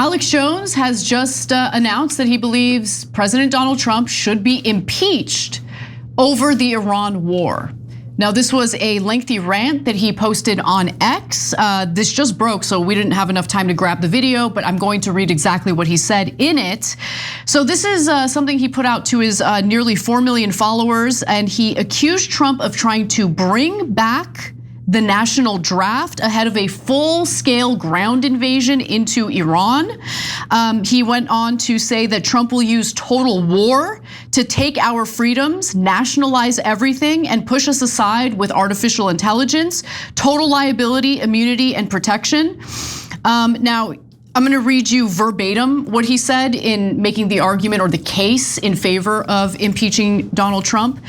Alex Jones has just announced that he believes President Donald Trump should be impeached over the Iran war. Now, this was a lengthy rant that he posted on X. This just broke, so we didn't have enough time to grab the video, but I'm going to read exactly what he said in it. So this is something he put out to his nearly 4 million followers, and he accused Trump of trying to bring back the national draft ahead of a full-scale ground invasion into Iran. He went on to say that Trump will use total war to take our freedoms, nationalize everything, and push us aside with artificial intelligence, total liability, immunity, and protection. Now, I'm gonna read you verbatim what he said in making the argument or the case in favor of impeaching Donald Trump.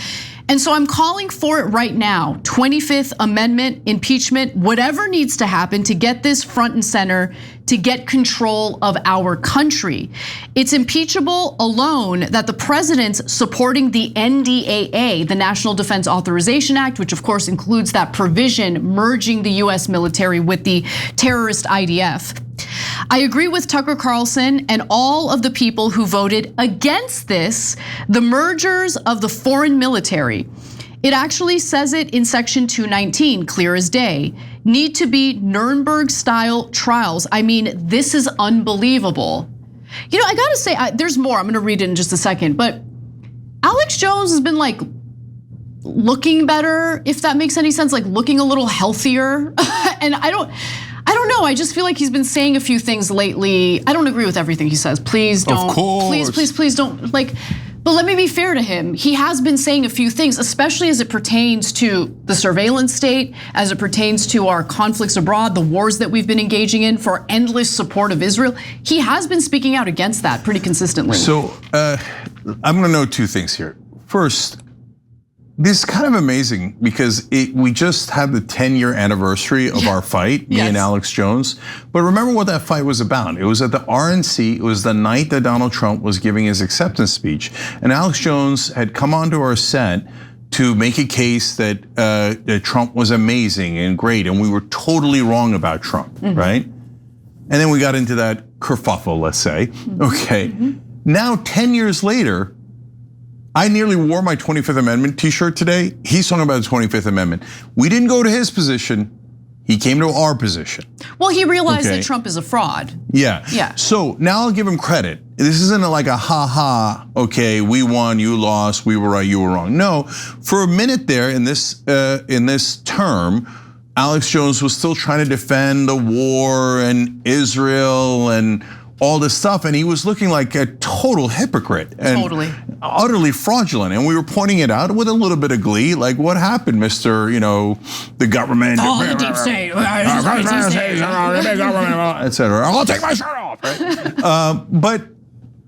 And so I'm calling for it right now, 25th Amendment, impeachment, whatever needs to happen to get this front and center, to get control of our country. It's impeachable alone that the president's supporting the NDAA, the National Defense Authorization Act, which of course includes that provision merging the US military with the terrorist IDF. I agree with Tucker Carlson and all of the people who voted against this, the mergers of the foreign military. It actually says it in section 219, clear as day. Need to be Nuremberg-style trials. I mean, this is unbelievable. You know, I gotta say, there's more. I'm gonna read it in just a second, but Alex Jones has been like looking better, if that makes any sense, like looking a little healthier. And I don't know. I just feel like he's been saying a few things lately. I don't agree with everything he says. Please don't. Of course. Please don't. Like, but let me be fair to him. He has been saying a few things, especially as it pertains to the surveillance state, as it pertains to our conflicts abroad, the wars that we've been engaging in, for endless support of Israel. He has been speaking out against that pretty consistently. So I'm gonna note two things here. First, this is kind of amazing because we just had the 10-year anniversary of our fight, me and Alex Jones. But remember what that fight was about. It was at the RNC. It was the night that Donald Trump was giving his acceptance speech. And Alex Jones had come onto our set to make a case that Trump was amazing and great. And we were totally wrong about Trump, right? And then we got into that kerfuffle, let's say. Okay, now 10 years later, I nearly wore my 25th Amendment t-shirt today. He's talking about the 25th Amendment. We didn't go to his position. He came to our position. Well, he realized that Trump is a fraud. Yeah. So now I'll give him credit. This isn't like a ha-ha, okay, we won, you lost, we were right, you were wrong. No, for a minute there in this term, Alex Jones was still trying to defend the war and Israel and all this stuff, and he was looking like a total hypocrite and utterly fraudulent. And we were pointing it out with a little bit of glee, like, what happened, Mr. The government, the deep state, etc. I'll take my shirt off, right? But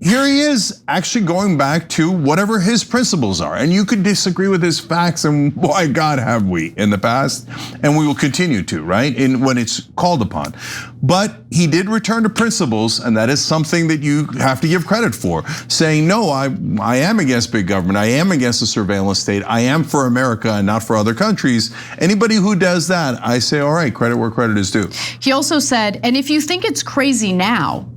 here he is actually going back to whatever his principles are. And you could disagree with his facts, and why God have we in the past, and we will continue to, right? When it's called upon. But he did return to principles, and that is something that you have to give credit for. Saying, no, I am against big government, I am against the surveillance state, I am for America and not for other countries. Anybody who does that, I say, all right, credit where credit is due. He also said, and if you think it's crazy now,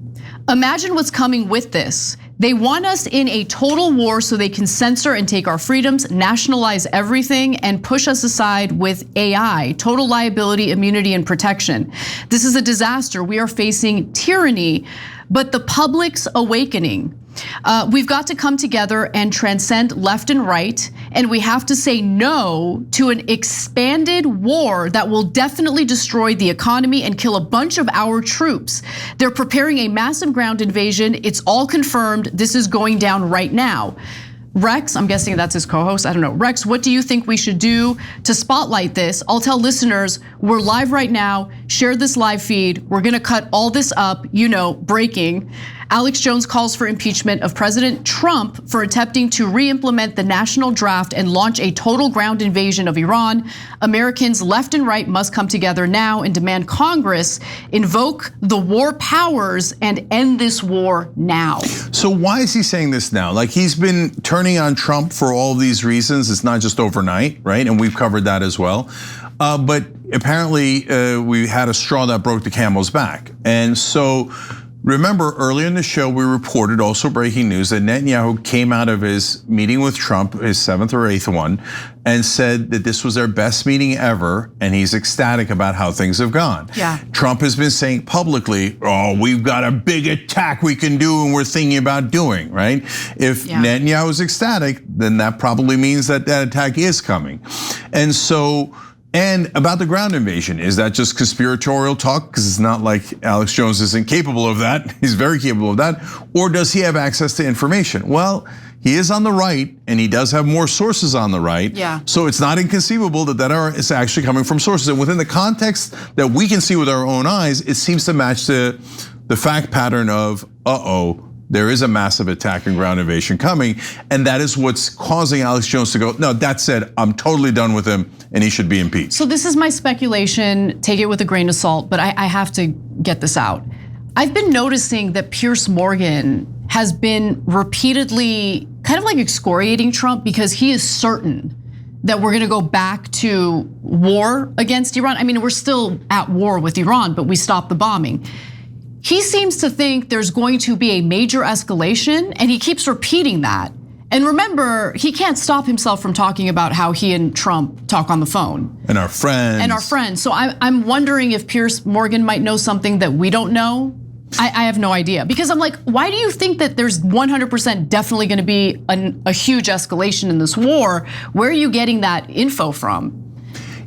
imagine what's coming with this. They want us in a total war so they can censor and take our freedoms, nationalize everything, and push us aside with AI, total liability, immunity, and protection. This is a disaster. We are facing tyranny, but the public's awakening. We've got to come together and transcend left and right, and we have to say no to an expanded war that will definitely destroy the economy and kill a bunch of our troops. They're preparing a massive ground invasion. It's all confirmed. This is going down right now. Rex, I'm guessing that's his co-host, I don't know. Rex, what do you think we should do to spotlight this? I'll tell listeners, we're live right now, share this live feed. We're gonna cut all this up, breaking. Alex Jones calls for impeachment of President Trump for attempting to re-implement the national draft and launch a total ground invasion of Iran. Americans left and right must come together now and demand Congress invoke the war powers and end this war now. So why is he saying this now? Like, he's been turning on Trump for all of these reasons. It's not just overnight, right? And we've covered that as well. But apparently we had a straw that broke the camel's back. And so Remember, earlier in the show, we reported also breaking news that Netanyahu came out of his meeting with Trump, his 7th or 8th one, and said that this was their best meeting ever, and he's ecstatic about how things have gone. Yeah. Trump has been saying publicly, oh, we've got a big attack we can do and we're thinking about doing, right? If Netanyahu is ecstatic, then that probably means that that attack is coming. And so, and about the ground invasion, is that just conspiratorial talk? Because it's not like Alex Jones isn't capable of that. He's very capable of that. Or does he have access to information? Well, he is on the right, and he does have more sources on the right. Yeah. So it's not inconceivable that is actually coming from sources. And within the context that we can see with our own eyes, it seems to match the fact pattern of, there is a massive attack and ground invasion coming, and that is what's causing Alex Jones to go, no, that said, I'm totally done with him, and he should be impeached. So this is my speculation, take it with a grain of salt, but I have to get this out. I've been noticing that Piers Morgan has been repeatedly kind of like excoriating Trump because he is certain that we're gonna go back to war against Iran. I mean, we're still at war with Iran, but we stopped the bombing. He seems to think there's going to be a major escalation, and he keeps repeating that. And remember, he can't stop himself from talking about how he and Trump talk on the phone. And our friends. So I'm wondering if Piers Morgan might know something that we don't know. I have no idea, because I'm like, why do you think that there's 100% definitely gonna be a huge escalation in this war? Where are you getting that info from?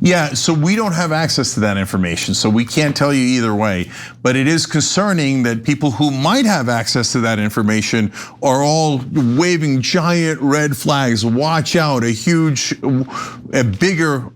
Yeah, so we don't have access to that information, so we can't tell you either way. But it is concerning that people who might have access to that information are all waving giant red flags. Watch out, a bigger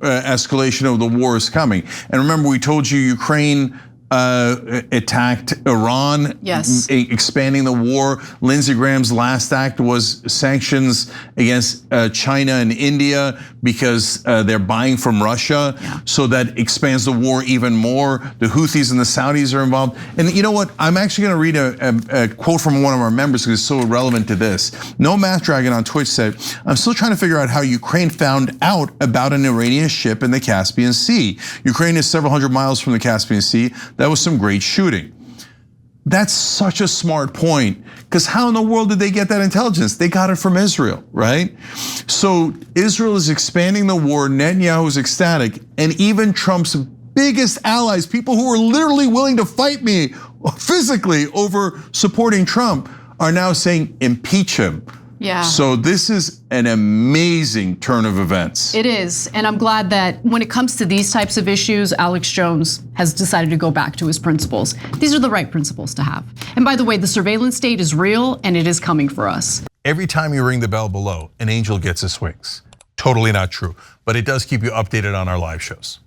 escalation of the war is coming. And remember, we told you Ukraine attacked Iran, yes, expanding the war. Lindsey Graham's last act was sanctions against China and India because they're buying from Russia. Yeah. So that expands the war even more. The Houthis and the Saudis are involved. And you know what? I'm actually gonna read a quote from one of our members because it's so relevant to this. No Math Dragon on Twitch said, I'm still trying to figure out how Ukraine found out about an Iranian ship in the Caspian Sea. Ukraine is several hundred miles from the Caspian Sea. That was some great shooting. That's such a smart point, because how in the world did they get that intelligence? They got it from Israel, right? So Israel is expanding the war, Netanyahu is ecstatic, and even Trump's biggest allies, people who are literally willing to fight me physically over supporting Trump, are now saying impeach him. Yeah. So this is an amazing turn of events. It is, and I'm glad that when it comes to these types of issues, Alex Jones has decided to go back to his principles. These are the right principles to have. And by the way, the surveillance state is real and it is coming for us. Every time you ring the bell below, an angel gets his wings. Totally not true, but it does keep you updated on our live shows.